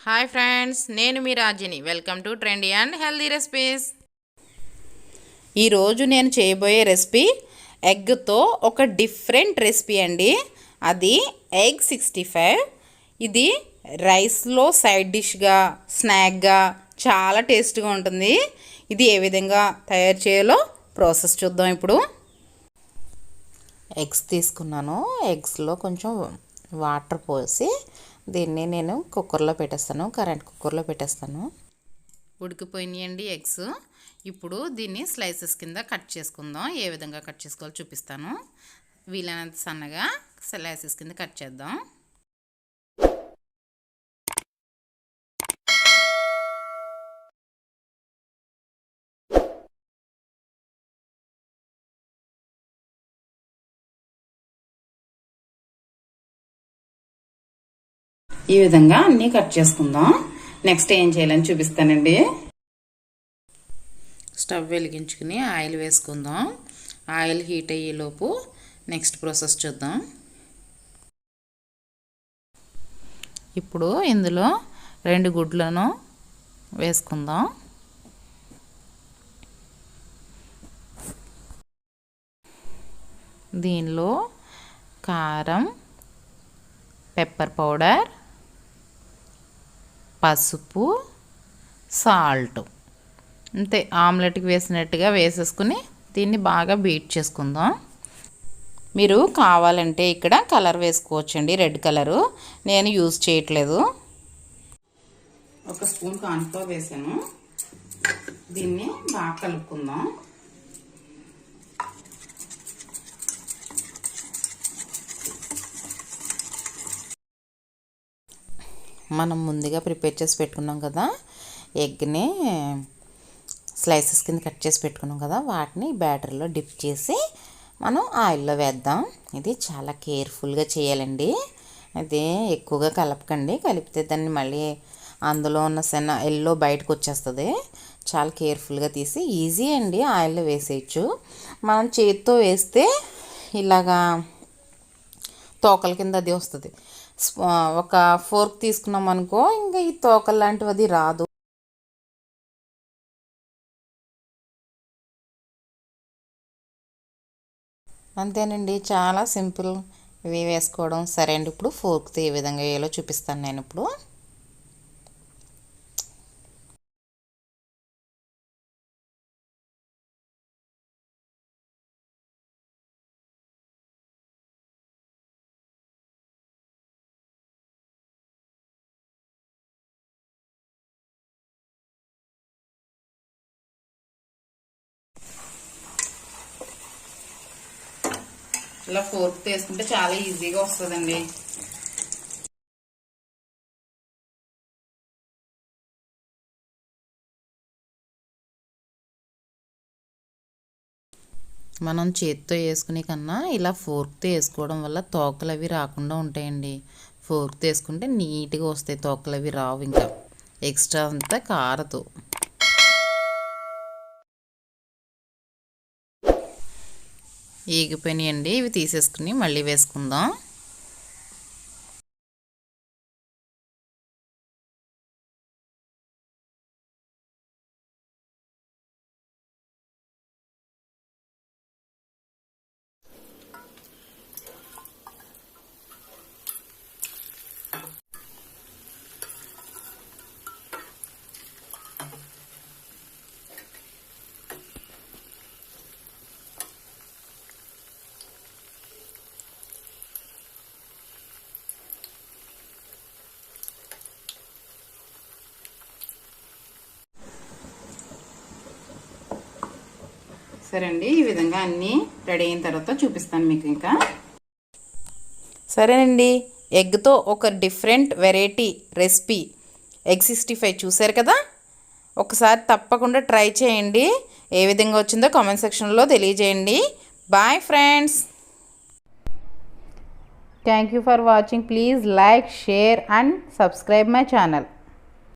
Hi friends, నేను మీ Rajini. Welcome to trendy and healthy recipes. ఈరోజు నేను చేయబోయే రెసిపీ ఎగ్తో ఒక డిఫరెంట్ రెసిపీ అండి. అది ఎగ్ 65. ఇది రైస్లో సైడ్ డిష్గా, స్నాక్గా చాలా టేస్ట్గా ఉంటుంది. ఇది ఏ విధంగా తయారు చేయాలో ప్రాసెస్ చూద్దాం. ఇప్పుడు ఎగ్స్ తీసుకున్నాను. ఎగ్స్లో కొంచెం వాటర్ పోసి దీన్ని నేను కుక్కర్లో పెట్టేస్తాను, కరెంట్ కుక్కర్లో పెట్టేస్తాను. ఉడికిపోయినాయండి ఎగ్స్. ఇప్పుడు దీన్ని స్లైసెస్ కింద కట్ చేసుకుందాం. ఏ విధంగా కట్ చేసుకోవాలో చూపిస్తాను. వీలైనంత సన్నగా స్లైసెస్ కింద కట్ చేద్దాం. ఈ విధంగా అన్నీ కట్ చేసుకుందాం. నెక్స్ట్ ఏం చేయాలని చూపిస్తానండి. స్టవ్ వెలిగించుకుని ఆయిల్ వేసుకుందాం. ఆయిల్ హీట్ అయ్యేలోపు నెక్స్ట్ ప్రాసెస్ చూద్దాం. ఇప్పుడు ఇందులో 2 గుడ్లను వేసుకుందాం. దీనిలో కారం, పెప్పర్ పౌడర్, పసుపు, సాల్ట్ అంతే, ఆమ్లెట్కి వేసినట్టుగా వేసేసుకుని దీన్ని బాగా బీట్ చేసుకుందాం. మీరు కావాలంటే ఇక్కడ కలర్ వేసుకోవచ్చండి, రెడ్ కలరు. నేను యూజ్ చేయట్లేదు. 1 స్పూన్ కార్న్ఫ్లోర్ వేసాను. దీన్ని బాగా కలుపుకుందాం. మనం ముందుగా ప్రిపేర్ చేసి పెట్టుకున్నాం కదా, ఎగ్ని స్లైసెస్ కింద కట్ చేసి పెట్టుకున్నాం కదా, వాటిని బ్యాటర్లో డిప్ చేసి మనం ఆయిల్లో వేద్దాం. ఇది చాలా కేర్ఫుల్గా చేయాలండి. అది ఎక్కువగా కలపకండి, కలిపితే దాన్ని మళ్ళీ అందులో ఉన్న సన్న ఎల్లో బయటకు వచ్చేస్తుంది. చాలా కేర్ఫుల్గా తీసి ఈజీ అండి, ఆయిల్లో వేసేయచ్చు. మనం చేతితో వేస్తే ఇలాగా తోకల కింద అది వస్తుంది. ఒక ఫోర్క్ తీసుకున్నాం అనుకో, ఇంకా ఈ తోకలు లాంటివి అది రాదు. అంతేనండి, చాలా సింపుల్ ఇవి వేసుకోవడం. సరే అండి, ఇప్పుడు ఫోర్క్తో ఏ విధంగా వేయాలో చూపిస్తాను నేను ఇప్పుడు. ఇలా ఫోర్క్ తీసుకుంటే చాలా ఈజీగా వస్తుందండి. మనం చేతితో వేసుకునే కన్నా ఇలా ఫోర్క్తో వేసుకోవడం వల్ల తోకలు అవి రాకుండా ఉంటాయండి. ఫోర్క్తో వేసుకుంటే నీట్గా వస్తాయి, తోకలు అవి రావు, ఇంకా ఎక్స్ట్రా అంతా కారదు. ఏగిపోయినాయండి, ఇవి తీసేసుకుని మళ్ళీ వేసుకుందాం. సరే అండి, ఈ విధంగా అన్నీ రెడీ అయిన తర్వాత చూపిస్తాను మీకు. ఇంకా సరేనండి, ఎగ్తో ఒక డిఫరెంట్ వెరైటీ రెసిపీ ఎగ్ 65 చూశారు కదా. ఒకసారి తప్పకుండా ట్రై చేయండి. ఏ విధంగా వచ్చిందో కామెంట్ సెక్షన్లో తెలియజేయండి. Bye friends. Thank you for watching. Please like, share and subscribe my channel.